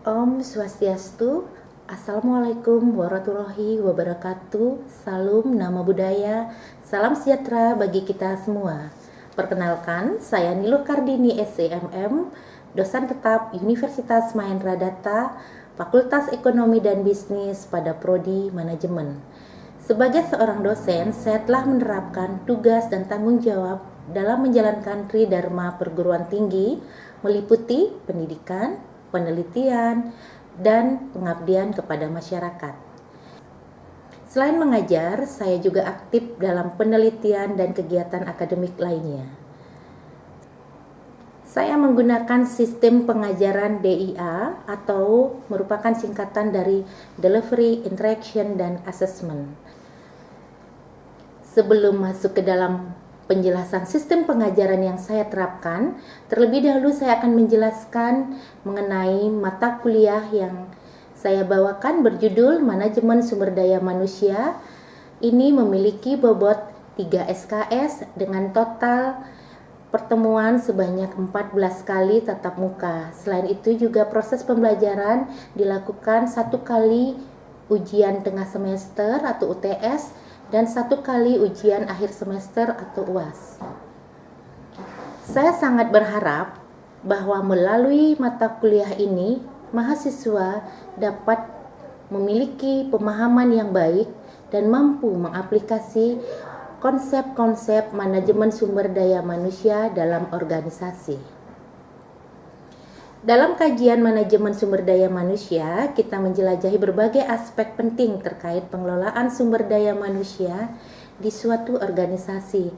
Om Swastiastu, Assalamualaikum warahmatullahi wabarakatuh, Salam Nama Budaya, Salam Sejahtera bagi kita semua. Perkenalkan, saya Nilo Kardini SEMM, dosen tetap Universitas Mahendra Data, Fakultas Ekonomi dan Bisnis pada Prodi Manajemen. Sebagai seorang dosen, saya telah menerapkan tugas dan tanggung jawab dalam menjalankan Tridharma Perguruan Tinggi, meliputi pendidikan, penelitian, dan pengabdian kepada masyarakat. Selain mengajar, saya juga aktif dalam penelitian dan kegiatan akademik lainnya. Saya menggunakan sistem pengajaran DIA atau merupakan singkatan dari Delivery, Interaction, dan Assessment. Sebelum masuk ke dalam penjelasan sistem pengajaran yang saya terapkan, terlebih dahulu saya akan menjelaskan mengenai mata kuliah yang saya bawakan berjudul Manajemen Sumber Daya Manusia. Ini memiliki bobot 3 SKS dengan total pertemuan sebanyak 14 kali tatap muka. Selain itu juga proses pembelajaran dilakukan 1 kali ujian tengah semester atau UTS dan 1 kali ujian akhir semester atau UAS. Saya sangat berharap bahwa melalui mata kuliah ini, mahasiswa dapat memiliki pemahaman yang baik dan mampu mengaplikasi konsep-konsep manajemen sumber daya manusia dalam organisasi. Dalam kajian manajemen sumber daya manusia, kita menjelajahi berbagai aspek penting terkait pengelolaan sumber daya manusia di suatu organisasi.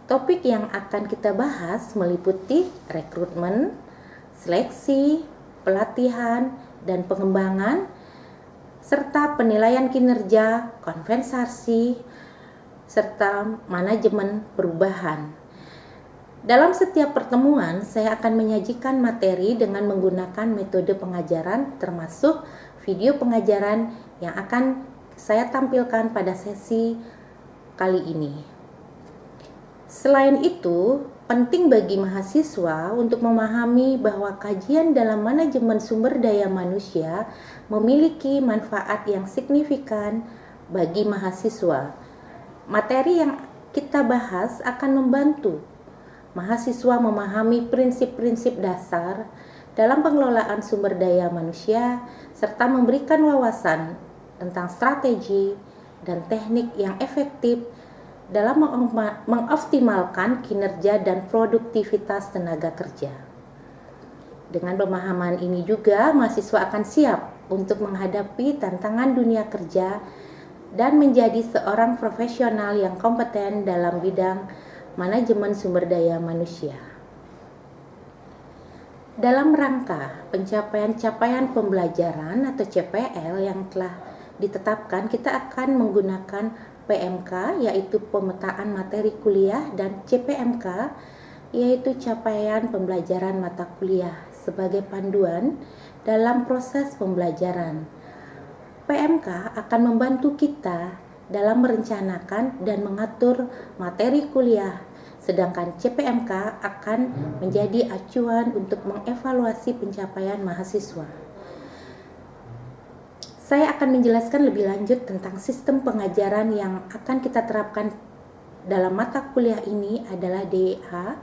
Topik yang akan kita bahas meliputi rekrutmen, seleksi, pelatihan, dan pengembangan, serta penilaian kinerja, kompensasi, serta manajemen perubahan. Dalam setiap pertemuan, saya akan menyajikan materi dengan menggunakan metode pengajaran termasuk video pengajaran yang akan saya tampilkan pada sesi kali ini. Selain itu, penting bagi mahasiswa untuk memahami bahwa kajian dalam manajemen sumber daya manusia memiliki manfaat yang signifikan bagi mahasiswa. Materi yang kita bahas akan membantu mahasiswa memahami prinsip-prinsip dasar dalam pengelolaan sumber daya manusia serta memberikan wawasan tentang strategi dan teknik yang efektif dalam mengoptimalkan kinerja dan produktivitas tenaga kerja. Dengan pemahaman ini juga mahasiswa akan siap untuk menghadapi tantangan dunia kerja dan menjadi seorang profesional yang kompeten dalam bidang manajemen sumber daya manusia. Dalam rangka pencapaian capaian pembelajaran atau CPL yang telah ditetapkan, kita akan menggunakan PMK yaitu pemetaan materi kuliah dan CPMK yaitu capaian pembelajaran mata kuliah sebagai panduan dalam proses pembelajaran. PMK akan membantu kita dalam merencanakan dan mengatur materi kuliah, sedangkan CPMK akan menjadi acuan untuk mengevaluasi pencapaian mahasiswa. Saya akan menjelaskan lebih lanjut tentang sistem pengajaran yang akan kita terapkan dalam mata kuliah ini adalah DIA,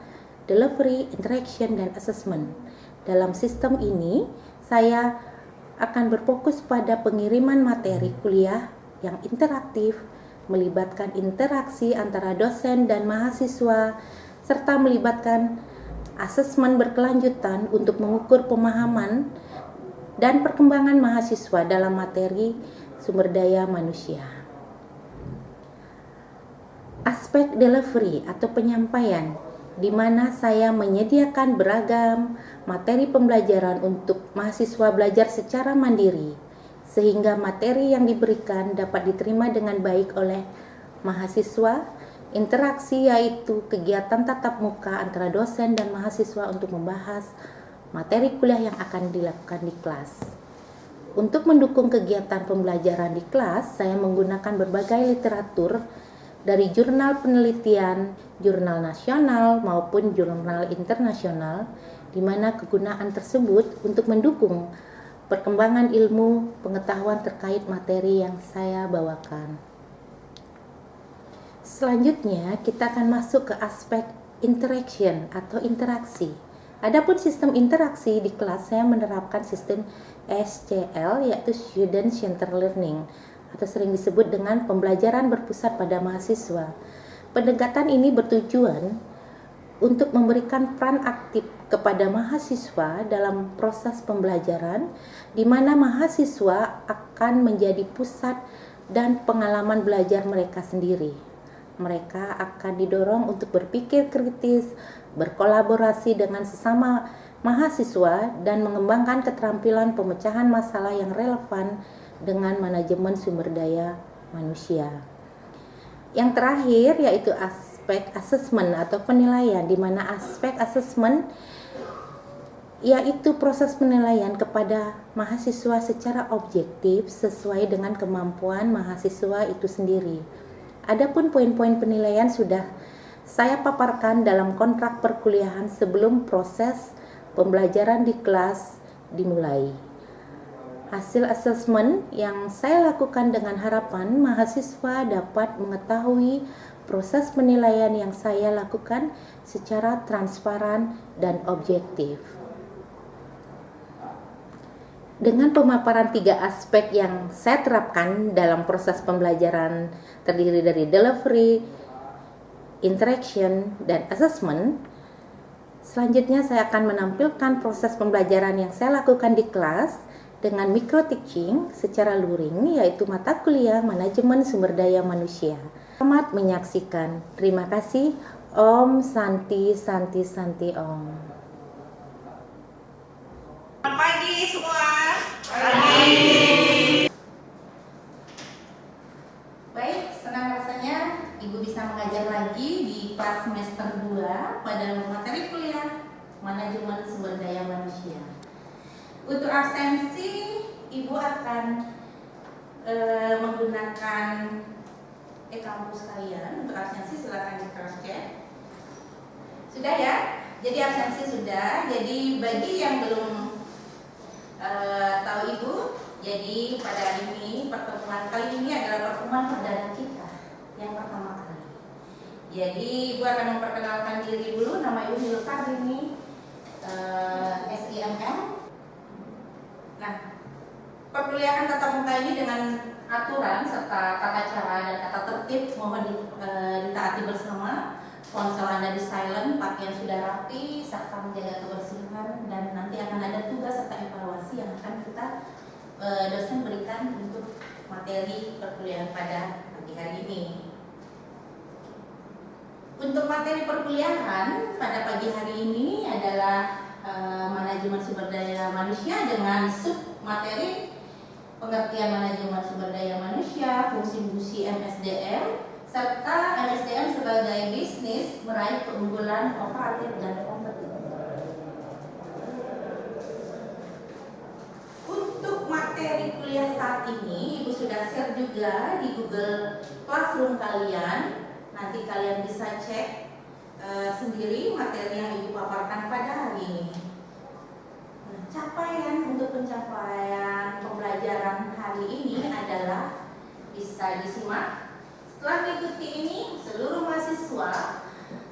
Delivery, Interaction, dan Assessment. Dalam sistem ini, saya akan berfokus pada pengiriman materi kuliah yang interaktif, melibatkan interaksi antara dosen dan mahasiswa, serta melibatkan asesmen berkelanjutan untuk mengukur pemahaman dan perkembangan mahasiswa dalam materi sumber daya manusia. Aspek delivery atau penyampaian, di mana saya menyediakan beragam materi pembelajaran untuk mahasiswa belajar secara mandiri, sehingga materi yang diberikan dapat diterima dengan baik oleh mahasiswa. Interaksi yaitu kegiatan tatap muka antara dosen dan mahasiswa untuk membahas materi kuliah yang akan dilakukan di kelas. Untuk mendukung kegiatan pembelajaran di kelas, saya menggunakan berbagai literatur dari jurnal penelitian, jurnal nasional maupun jurnal internasional, di mana kegunaan tersebut untuk mendukung perkembangan ilmu pengetahuan terkait materi yang saya bawakan. Selanjutnya, kita akan masuk ke aspek interaction atau interaksi. Adapun sistem interaksi di kelas, saya menerapkan sistem SCL, yaitu Student Centered Learning, atau sering disebut dengan pembelajaran berpusat pada mahasiswa. Pendekatan ini bertujuan untuk memberikan peran aktif kepada mahasiswa dalam proses pembelajaran, di mana mahasiswa akan menjadi pusat dan pengalaman belajar mereka sendiri. Mereka akan didorong untuk berpikir kritis, berkolaborasi dengan sesama mahasiswa, dan mengembangkan keterampilan pemecahan masalah yang relevan dengan manajemen sumber daya manusia. Yang terakhir yaitu aspek assessment atau penilaian, di mana aspek assessment yaitu proses penilaian kepada mahasiswa secara objektif sesuai dengan kemampuan mahasiswa itu sendiri. Adapun poin-poin penilaian sudah saya paparkan dalam kontrak perkuliahan sebelum proses pembelajaran di kelas dimulai. Hasil asesmen yang saya lakukan dengan harapan mahasiswa dapat mengetahui proses penilaian yang saya lakukan secara transparan dan objektif. Dengan pemaparan 3 aspek yang saya terapkan dalam proses pembelajaran terdiri dari delivery, interaction, dan assessment, selanjutnya saya akan menampilkan proses pembelajaran yang saya lakukan di kelas dengan micro teaching secara luring, yaitu mata kuliah manajemen sumber daya manusia. Selamat menyaksikan. Terima kasih. Om Santi Santi Santi Om. Selamat pagi semua. Pagi. Baik, senang rasanya Ibu bisa mengajar lagi di kelas semester 2 pada materi kuliah manajemen sumber daya manusia. Untuk absensi, Ibu akan menggunakan e-kampus kalian. Untuk absensi silakan di cross check. Sudah ya? Jadi absensi sudah. Jadi bagi yang belum tahu Ibu, jadi pada hari ini pertemuan kali ini adalah pertemuan perdana kita yang pertama kali. Jadi Ibu akan memperkenalkan diri dulu. Nama Ibu Hilkar ini SIMM. Nah, perkuliahan tatap muka ini dengan aturan serta tata cara dan tata tertib mohon ditaati bersama. Ponsel Anda di silent, pakaian sudah rapi, serta menjaga kebersihan, dan nanti akan ada tugas serta evaluasi yang akan kita dosen berikan untuk materi perkuliahan pada pagi hari ini. Untuk materi perkuliahan pada pagi hari ini adalah manajemen sumber daya manusia dengan sub materi pengertian manajemen sumber daya manusia, fungsi-fungsi MSDM, serta MSDM sebagai bisnis meraih keunggulan kooperatif dan kompetitif. Untuk materi kuliah saat ini, Ibu sudah share juga di Google Classroom kalian. Nanti kalian bisa cek sendiri materi yang Ibu paparkan pada hari ini. Nah, capaian untuk pencapaian pembelajaran hari ini adalah bisa disimak. Setelah mengikuti ini, seluruh mahasiswa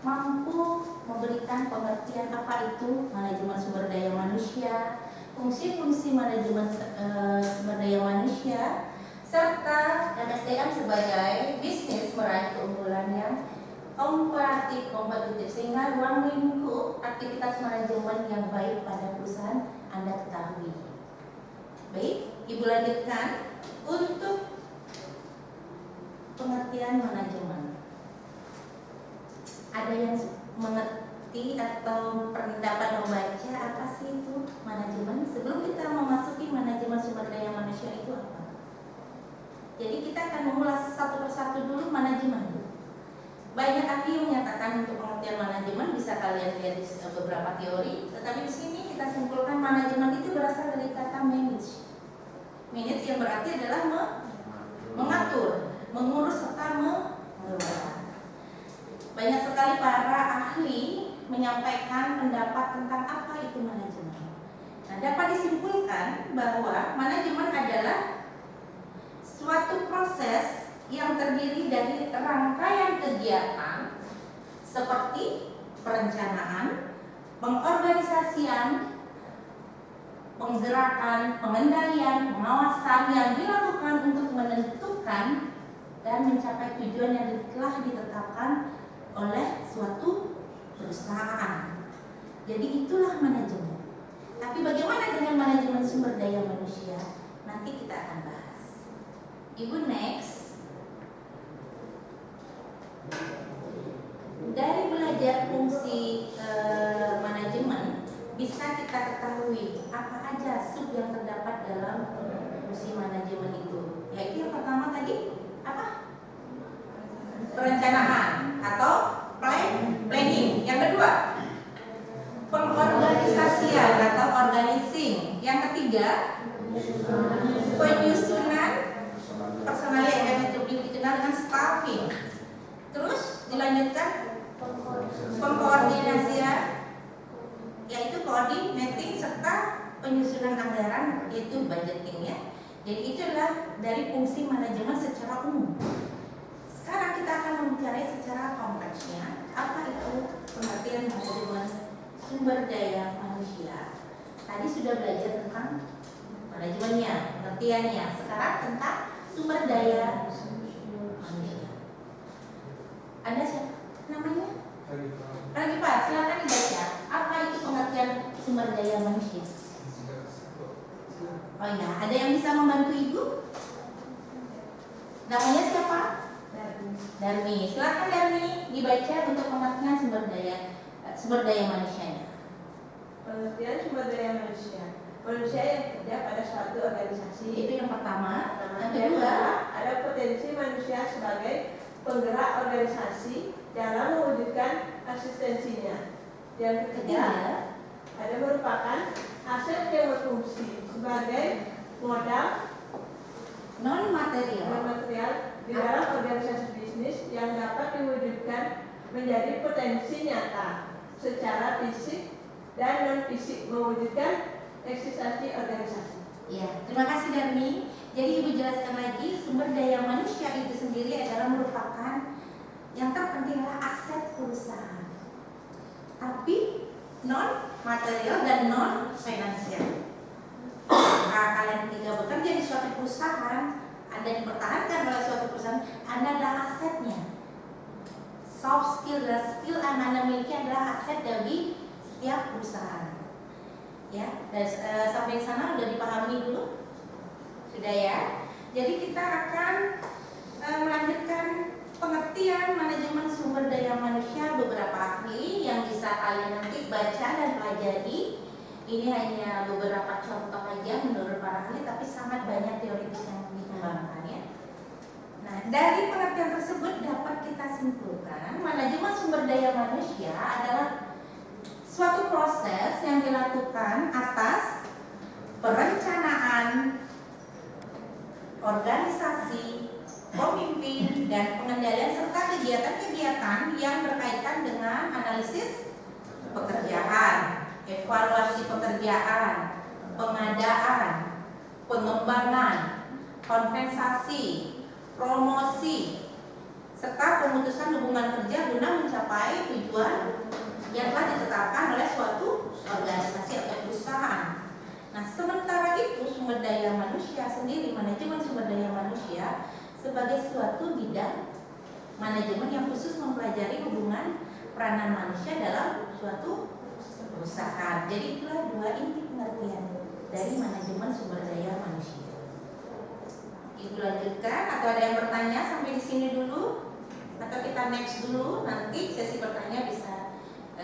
mampu memberikan pengertian apa itu manajemen sumber daya manusia, fungsi-fungsi manajemen sumber daya manusia, serta MSDM sebagai bisnis meraih keunggulan yang komparatif kompetitif, sehingga ruang lingkup aktivitas manajemen yang baik pada perusahaan Anda ketahui. Baik, Ibu lanjutkan untuk pengertian manajemen. Ada yang mengerti atau pendapat membaca apa sih itu manajemen? Sebelum kita memasuki manajemen sumber daya manusia itu apa? Jadi kita akan mengulas satu persatu dulu manajemen. Banyak ahli yang menyatakan untuk pengertian manajemen bisa kalian lihat di beberapa teori, tetapi di sini kita simpulkan manajemen itu berasal dari kata manage. Manage yang berarti adalah mengatur, mengurus serta mengelola. Banyak sekali para ahli menyampaikan pendapat tentang apa itu manajemen. Nah, dapat disimpulkan bahwa manajemen adalah suatu proses yang terdiri dari rangkaian kegiatan seperti perencanaan, pengorganisasian, penggerakan, pengendalian, pengawasan yang dilakukan untuk menentukan dan mencapai tujuan yang telah ditetapkan oleh suatu perusahaan. Jadi itulah manajemen. Tapi bagaimana dengan manajemen sumber daya manusia? Nanti kita akan bahas. Ibu next. Dari belajar fungsi manajemen bisa kita ketahui apa aja sub yang terdapat dalam fungsi manajemen itu. Yaitu yang pertama tadi apa? Perencanaan atau planning. Yang kedua, pengorganisasian atau organizing. Yang ketiga, penyusunan personalia yang dikenal dengan staffing. Terus dilanjutkan pengkoordinasian, yaitu coordinating serta penyusunan anggaran, yaitu budgeting ya. Jadi itulah dari fungsi manajemen secara umum. Sekarang kita akan membicarakan secara kompleksnya apa itu pengertian manajemen sumber daya manusia. Tadi sudah belajar tentang manajemennya, pengertiannya. Sekarang tentang sumber daya manusia. Ada siapa namanya? Lagi Pak, silakan dibaca. Apa itu pengertian sumber daya manusia? Oh ya, ada yang bisa membantu Ibu? Namanya siapa? Darmi. Silakan Darmi dibaca untuk pengertian sumber daya manusianya. Pengertian sumber daya manusia. Manusia yang bekerja pada suatu organisasi. Itu yang pertama. Yang Yang kedua, ada potensi manusia sebagai penggerak organisasi dalam mewujudkan asistensinya. Yang ketiga, ada merupakan aset yang berfungsi sebagai modal non material di dalam organisasi bisnis yang dapat diwujudkan menjadi potensi nyata secara fisik dan non fisik mewujudkan eksistensi organisasi. Ya, terima kasih Darmi. Jadi Ibu jelaskan lagi, sumber daya manusia itu sendiri adalah merupakan yang terpentinglah aset perusahaan, tapi non material dan non finansial. Nah, kalian ketika bekerja di suatu perusahaan, Anda dipertahankan oleh suatu perusahaan, Anda adalah asetnya. Soft skill dan skill yang Anda miliki adalah aset dari setiap perusahaan. Ya, dan sampai sana sudah dipahami dulu, sudah ya. Jadi kita akan melanjutkan pengertian manajemen sumber daya manusia beberapa ahli yang bisa kalian nanti baca dan pelajari. Ini hanya beberapa contoh aja menurut para ahli, tapi sangat banyak teoritis yang dikembangkan ya. Nah, dari pengertian tersebut dapat kita simpulkan manajemen sumber daya manusia adalah suatu proses yang dilakukan atas perencanaan, organisasi, pemimpin, dan pengendalian serta kegiatan-kegiatan yang berkaitan dengan analisis pekerjaan, evaluasi pekerjaan, pengadaan, pengembangan, kompensasi, promosi, serta pemutusan hubungan kerja guna mencapai tujuan yang telah ditetapkan oleh suatu organisasi atau perusahaan. Nah, sementara itu sumber daya manusia sendiri, manajemen sumber daya manusia sebagai suatu bidang manajemen yang khusus mempelajari hubungan peranan manusia dalam suatu perusahaan. Jadi itulah dua inti pengertian dari manajemen sumber daya manusia. Ibu lanjutkan atau ada yang bertanya sampai di sini dulu? Atau kita next dulu, nanti sesi bertanya bisa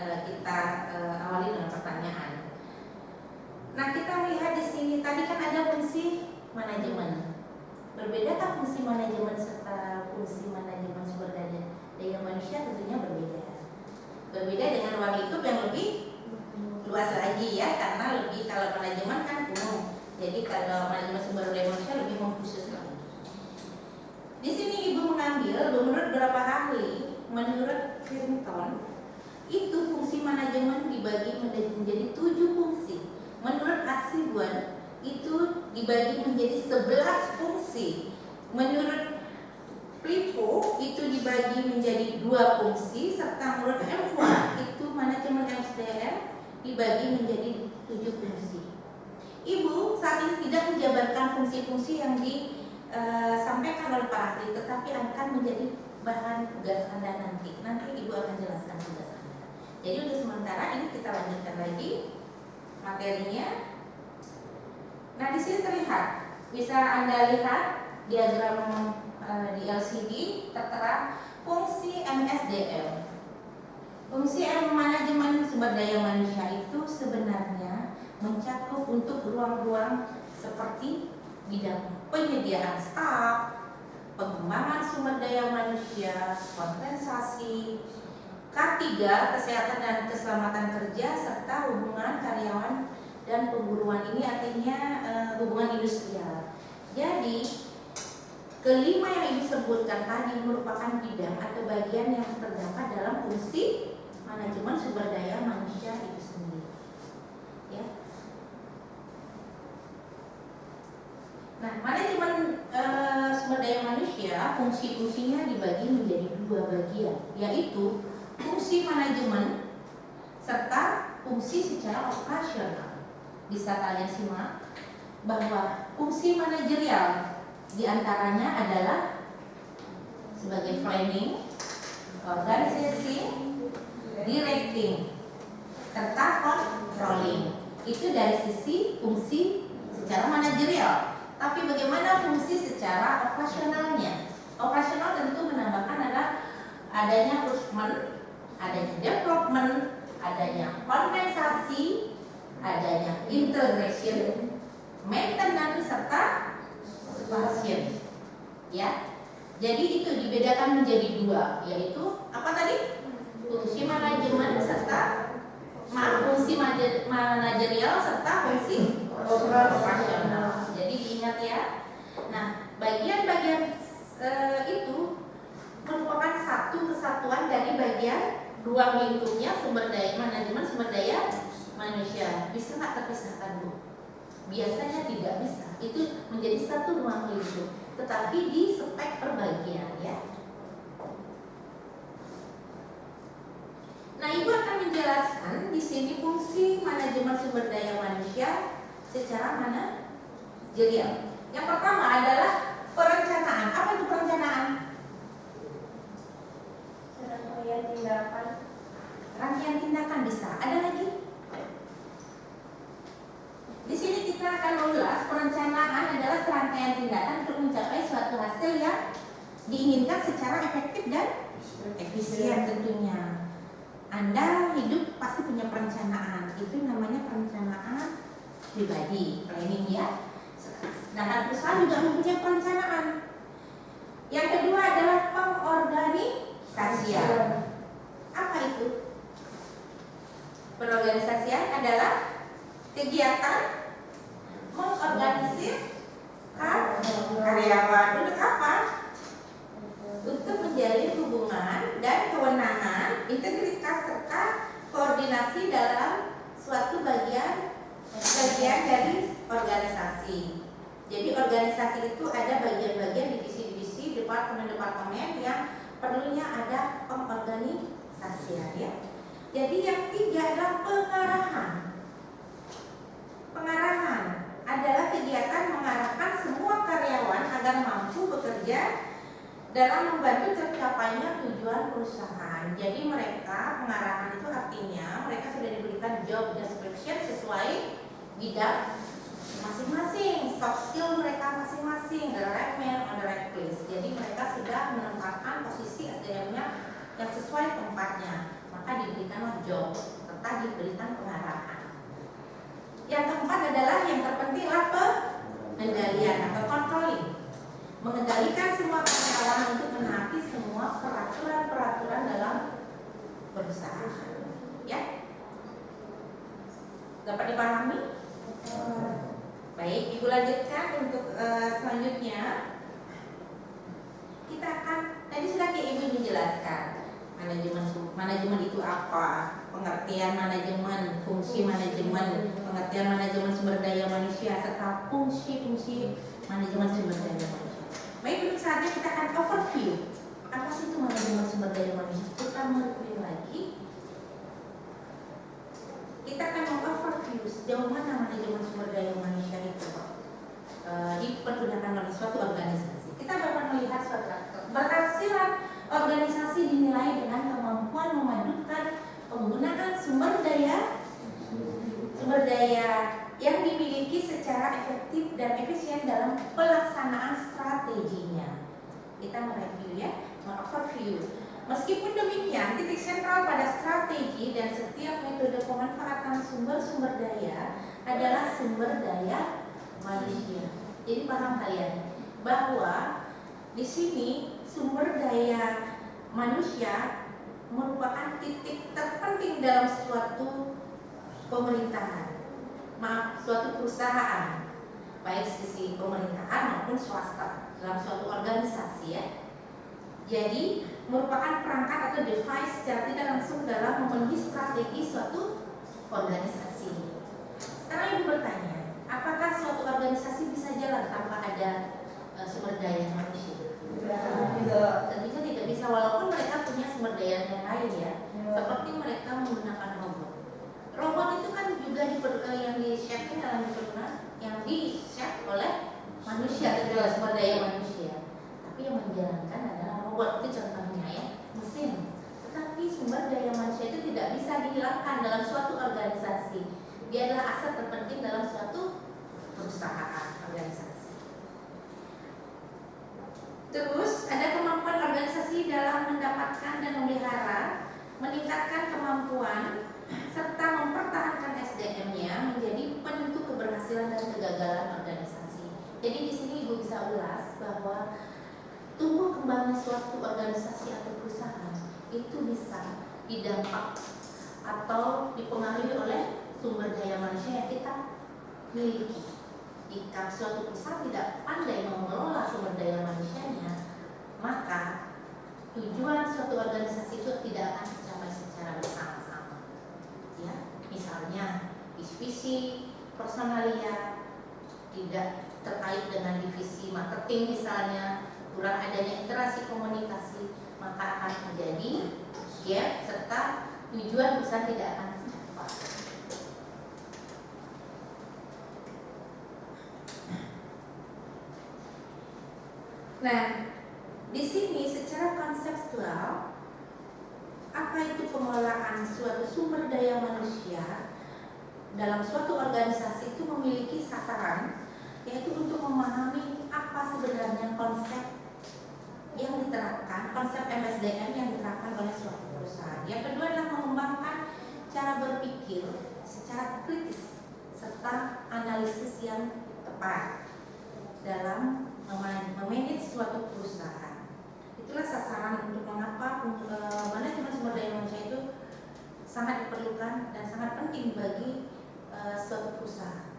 kita awali dengan pertanyaan. Nah, kita lihat di sini tadi kan ada fungsi manajemen. Berbedakah fungsi manajemen serta fungsi manajemen sumber daya manusia? Tentunya berbeda. Berbeda dengan ruang lingkup yang lebih luas lagi ya, karena lebih kalau manajemen kan umum. Jadi kalau manajemen sumber daya manusia lebih mengkhusus lagi. Di sini Ibu mengambil menurut beberapa ahli, menurut Clinton, itu fungsi manajemen dibagi menjadi 7 fungsi. Menurut Hasibuan itu dibagi menjadi 11 fungsi. Menurut Privo itu dibagi menjadi 2 fungsi, serta menurut M4 itu manajemen SDM dibagi menjadi 7 fungsi. Ibu saat ini tidak menjabarkan fungsi-fungsi yang disampaikan oleh para ahli, tetapi akan menjadi bahan tugas Anda nanti. Nanti Ibu akan jelaskan tugas Anda. Jadi untuk sementara ini kita lanjutkan lagi materinya. Nah, di sini terlihat, bisa Anda lihat diagram di LCD tertera fungsi MSDM. Fungsi manajemen sumber daya manusia itu sebenarnya mencakup untuk ruang-ruang seperti bidang penyediaan staf, pengembangan sumber daya manusia, kompensasi, K3, kesehatan dan keselamatan kerja, serta hubungan karyawan dan pemburuan. Ini artinya hubungan industrial. Jadi kelima yang Ibu sebutkan tadi merupakan bidang atau bagian yang terdapat dalam fungsi manajemen sumber daya manusia itu sendiri. Ya. Nah, manajemen sumber daya manusia fungsi-fungsinya dibagi menjadi 2 bagian, yaitu fungsi manajemen serta fungsi secara operasional. Bisa kalian simak bahwa fungsi manajerial diantaranya adalah sebagai planning, organisasi, directing, serta controlling. Itu dari sisi fungsi secara manajerial. Tapi bagaimana fungsi secara operasionalnya? Operasional tentu menambahkan adalah adanya recruitment, adanya development, adanya kompensasi, adanya integration, maintenance, serta supervision. Ya, jadi itu dibedakan menjadi 2, yaitu apa tadi? Fungsi manajemen serta fungsi manajerial serta fungsi operasional. Jadi diingat ya. Nah, bagian-bagian itu merupakan satu kesatuan dari bagian ruang lingkupnya sumber daya manajemen sumber daya manusia. Bisa nggak terpisahkan, Bu? Biasanya tidak bisa. Itu menjadi satu ruang lingkup, tetapi di spek per bagian ya. Nah, Ibu akan menjelaskan di sini fungsi manajemen sumber daya manusia secara manajerial. Yang pertama adalah perencanaan. Apa itu perencanaan? Rangkaian tindakan. Rangkaian tindakan bisa. Ada lagi? Di sini kita akan mengulas perencanaan adalah serangkaian tindakan untuk mencapai suatu hasil yang diinginkan secara efektif dan efisien tentunya. Anda hidup pasti punya perencanaan, itu namanya perencanaan pribadi, planning ya. Sedangkan perusahaan juga mempunyai perencanaan. Yang kedua adalah pengorganisasian. Apa itu? Pengorganisasian adalah kegiatan mengorganisir karyawan untuk apa? Untuk menjalin hubungan dan kewenangan, integritas serta koordinasi dalam suatu bagian dari organisasi. Jadi organisasi itu ada bagian-bagian divisi-divisi, departemen-departemen yang perlunya ada pengorganisasian ya. Jadi yang 3 adalah pengarahan. Pengarahan adalah kegiatan mengarahkan semua karyawan agar mampu bekerja dalam membantu tercapainya tujuan perusahaan. Jadi mereka, pengarahan itu artinya mereka sudah diberikan job description sesuai bidang masing-masing, soft skill mereka masing-masing, the right man on the right place. Jadi mereka sudah menempatkan posisi SDM-nya yang sesuai tempatnya, maka diberikanlah job serta diberikan pengarahan. Yang keempat adalah yang terpenting adalah pengendalian atau controlling. Mengendalikan semua karyawan untuk menaati semua peraturan-peraturan dalam perusahaan. Ya, dapat dipahami? Baik, Ibu lanjutkan untuk selanjutnya. Kita akan tadi sudah Ibu menjelaskan manajemen itu apa, pengertian pengertian manajemen, fungsi manajemen, pengertian manajemen sumber daya manusia, serta fungsi-fungsi manajemen sumber daya manusia. Baik, untuk saatnya kita akan overview. Apa sih itu manajemen sumber daya manusia? Kita mereview lagi. Kita akan overview sejauh mana manajemen sumber daya manusia itu dipergunakan oleh suatu organisasi. Kita dapat melihat suatu keberhasilan organisasi dinilai dengan kemampuan memadukan penggunaan sumber daya yang dimiliki secara efektif dan efisien dalam pelaksanaan strateginya. Kita mereview ya, overview. Meskipun demikian, titik sentral pada strategi dan setiap metode pemanfaatan sumber-sumber daya adalah sumber daya manusia. Jadi paham kalian bahwa di sini sumber daya manusia merupakan titik terpenting dalam suatu pemerintahan, suatu perusahaan, baik sisi pemerintahan maupun swasta dalam suatu organisasi ya. Jadi merupakan perangkat atau device secara tidak langsung dalam memenuhi strategi suatu organisasi. Sekarang ibu bertanya, apakah suatu organisasi bisa jalan tanpa ada sumber daya manusia? Tentunya tidak bisa, walaupun mereka punya sumber daya yang lain ya, seperti mereka menggunakan robot. Robot itu kan juga yang di-shape dalam yang di-shape oleh manusia, adalah sumber daya manusia. Tapi yang menjalankan adalah robot, itu contohnya ya, mesin. Tetapi sumber daya manusia itu tidak bisa dihilangkan dalam suatu organisasi. Dia adalah aset terpenting dalam suatu perusahaan organisasi. Terus ada kemampuan organisasi dalam mendapatkan dan memelihara, meningkatkan kemampuan serta mempertahankan SDM-nya menjadi penentu keberhasilan dan kegagalan organisasi. Jadi di sini ibu bisa ulas bahwa tumbuh kembangnya suatu organisasi atau perusahaan itu bisa didampak atau dipengaruhi oleh sumber daya manusia yang kita miliki. Jika suatu perusahaan tidak pandai mengelola sumber daya manusianya, maka tujuan suatu organisasi itu tidak akan tercapai secara bersama-sama. Ya, misalnya visi personalia tidak terkait dengan divisi marketing misalnya, kurang adanya interaksi komunikasi, maka akan menjadi gap serta tujuan perusahaan tidak akan tercapai. Nah, di sini secara konseptual, apa itu pengelolaan suatu sumber daya manusia dalam suatu organisasi itu memiliki sasaran, yaitu untuk memahami apa sebenarnya konsep yang diterapkan, konsep MSDM yang diterapkan oleh suatu perusahaan. Yang kedua adalah mengembangkan cara berpikir secara kritis serta analisis yang tepat dalam memanage suatu perusahaan. Itulah sasaran untuk mengapa manajemen sumber daya manusia itu sangat diperlukan dan sangat penting bagi suatu perusahaan.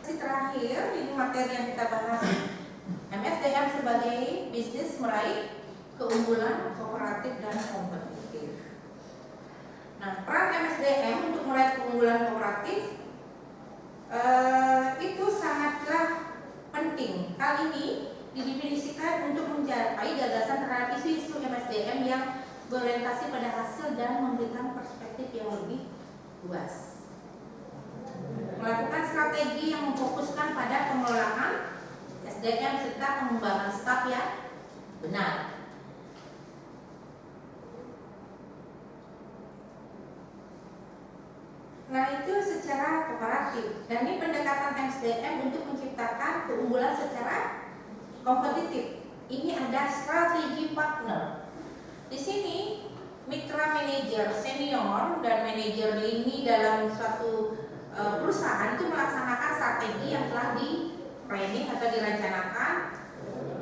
Terakhir, ini materi yang kita bahas, MSDM sebagai bisnis meraih keunggulan kooperatif dan kompetitif. Nah, peran MSDM untuk meraih keunggulan kooperatif itu sangatlah penting. Kali ini didefinisikan untuk mencapai gagasan terhadap isu-isu MSDM yang berorientasi pada hasil dan memberikan perspektif yang lebih luas. Melakukan strategi yang memfokuskan pada pengelolaan SDM serta pengembangan staf yang benar. Nah, itu secara kooperatif. Dan ini pendekatan SDM untuk menciptakan keunggulan secara kompetitif. Ini ada strategi partner. Di sini mitra manajer senior dan manajer lini dalam suatu perusahaan itu melaksanakan strategi yang telah di-planning atau direncanakan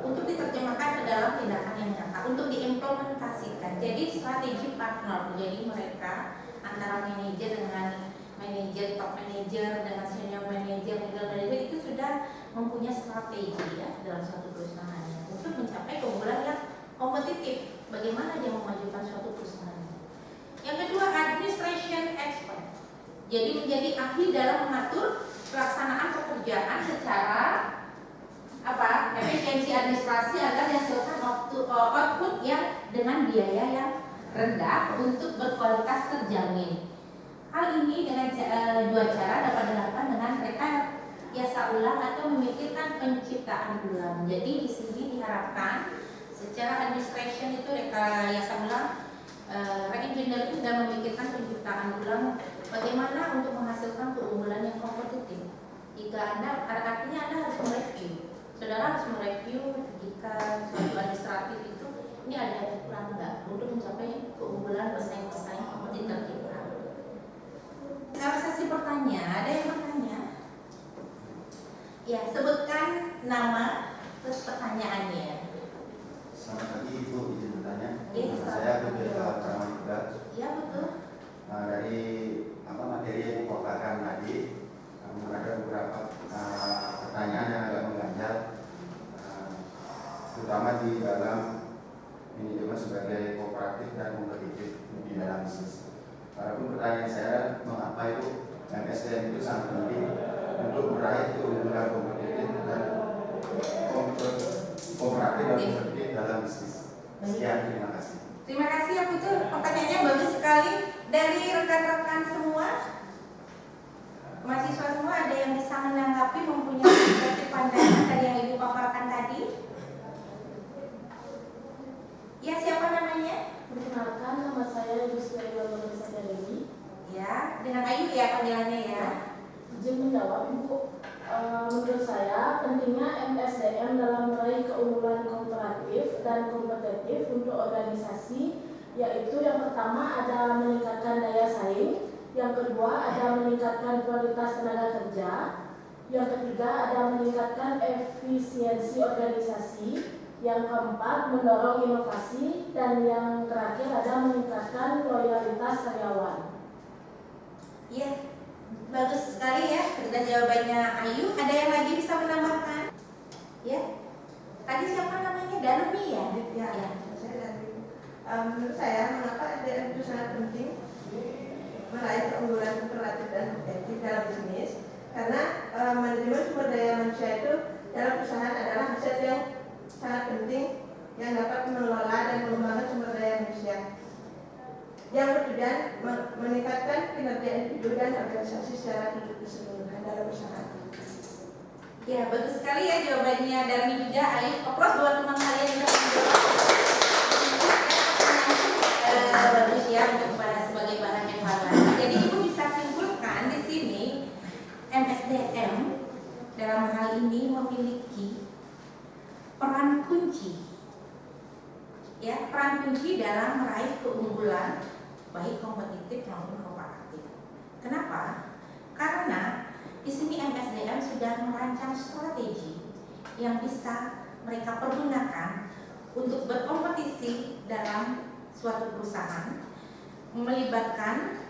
untuk diterjemahkan ke dalam tindakan yang nyata, untuk diimplementasikan. Jadi strategi partner, jadi mereka antara manajer dengan manajer, top manajer dengan senior manajer, middle manager itu sudah mempunyai strategi ya dalam suatu perusahaan untuk mencapai keunggulan yang kompetitif. Bagaimana dia memajukan suatu perusahaan. Yang kedua, Jadi menjadi ahli dalam mengatur pelaksanaan pekerjaan secara efisiensi administrasi agar dihasilkan output yang dengan biaya yang rendah untuk berkualitas terjamin. Hal ini dengan dua cara dapat dilakukan dengan rekayasa ulang atau memikirkan penciptaan ulang. Jadi di sini diharapkan secara administration itu rekayasa ulang, re-engineering dan memikirkan penciptaan ulang bagaimana untuk menghasilkan keunggulan yang kompetitif. Jika artinya Anda harus mereview. Saudara harus mereview jika suatu administratif itu ini ada yang kurang enggak untuk mencapai keunggulan pesaing-pesaing kompetitor kita. Sekarang sesi pertanyaan, ada yang bertanya? Ya, sebutkan nama terus pertanyaannya. Selamat pagi Ibu, izin bertanya. Saya Betul Pramuka. Ya betul. Dari materi yang dipaparkan tadi, ada beberapa pertanyaan yang agak mengganjal, terutama di dalam manajemen sebagai kooperatif dan kompetitif di dalam bisnis. Walaupun pertanyaan saya, mengapa itu MSDM itu sangat penting untuk meraih keunggulan kompetitif dan kooperatif dan kompetitif dalam bisnis. Sekian, terima kasih. Terima kasih ya Putu, pertanyaannya bagus sekali. Dari rekan-rekan semua, mahasiswa semua, ada yang bisa menanggapi, mempunyai perspektif pandangan dari yang Ibu paparkan tadi? Ya, siapa namanya? Perkenalkan, nama saya Ibu Sudari Dewi. Ya, dengan Ayu ya panggilannya ya. Izin menjawab, Ibu. Menurut saya, pentingnya MSDM dalam meraih keunggulan kooperatif dan kompetitif untuk organisasi, yaitu yang pertama ada meningkatkan daya saing, yang kedua ada meningkatkan kualitas tenaga kerja, yang ketiga ada meningkatkan efisiensi organisasi, yang keempat mendorong inovasi, dan yang terakhir ada meningkatkan loyalitas karyawan. Iya, bagus sekali ya. Sudah jawabannya Ayu. Ada yang lagi bisa menambahkan? Ya. Tadi siapa namanya? Darmi ya? Ya, saya dari menurut saya mengapa SDM itu sangat penting meraih keunggulan kooperatif dan kompetitif dalam bisnis, karena manajemen sumber daya manusia itu dalam perusahaan adalah aset yang sangat penting yang dapat mengelola dan mengembangkan sumber daya manusia yang bertujuan meningkatkan kinerja individu dan organisasi secara keseluruhan dalam perusahaan. Ya, bagus sekali ya jawabannya Darmi juga. Ayo, aplaus buat teman kalian yang sudah menjawab. Bagus ya untuk sebagai bahan evaluasi. Jadi Ibu bisa simpulkan di sini MSDM dalam hal ini memiliki peran kunci. Ya, peran kunci dalam meraih keunggulan baik kompetitif maupun kooperatif. Kenapa? Karena di sini MSDM sudah merancang strategi yang bisa mereka pergunakan untuk berkompetisi dalam suatu perusahaan, melibatkan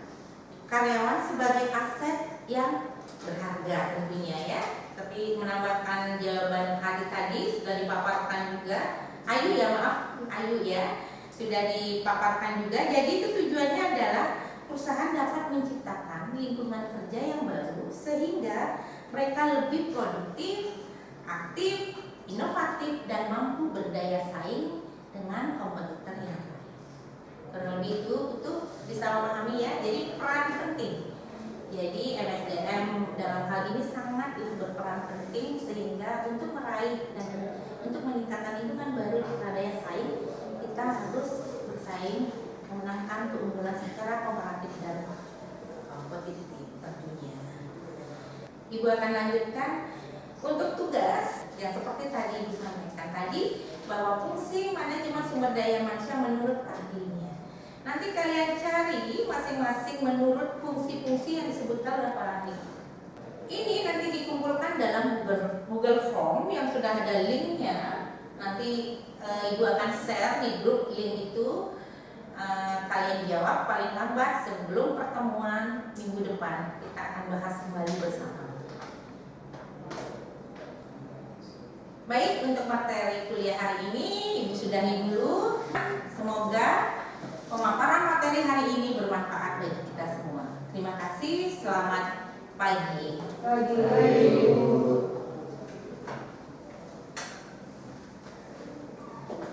karyawan sebagai aset yang berharga tentunya ya. Tapi menambahkan jawaban Hadi tadi sudah dipaparkan juga. Ayu ya, maaf, Ayu ya, sudah dipaparkan juga. Jadi itu tujuannya adalah perusahaan dapat menciptakan lingkungan kerja yang baru sehingga mereka lebih produktif, aktif, inovatif, dan mampu berdaya saing dengan kompetitor yang lain. Kurang lebih itu bisa memahami ya. Jadi peran penting. Jadi MSDM dalam hal ini sangat berperan penting sehingga untuk meraih dan untuk meningkatkan lingkungan baru kita daya saing, kita harus bersaing memenangkan keunggulan secara komparatif dan kompetitif tentunya. Ibu akan lanjutkan untuk tugas yang seperti tadi Ibu sampaikan tadi bahwa fungsi manajemen sumber daya manusia menurut ahlinya. Nanti kalian cari masing-masing menurut fungsi-fungsi yang disebutkan oleh para ahli. Ini nanti dikumpulkan dalam Google Form yang sudah ada linknya. Nanti Ibu akan share di grup link itu. Kalian jawab paling lambat sebelum pertemuan minggu depan. Kita akan bahas kembali bersama. Baik, untuk materi kuliah hari ini Ibu sudahi dulu. Semoga pemaparan materi hari ini bermanfaat bagi kita semua. Terima kasih. Selamat pagi. Pagi.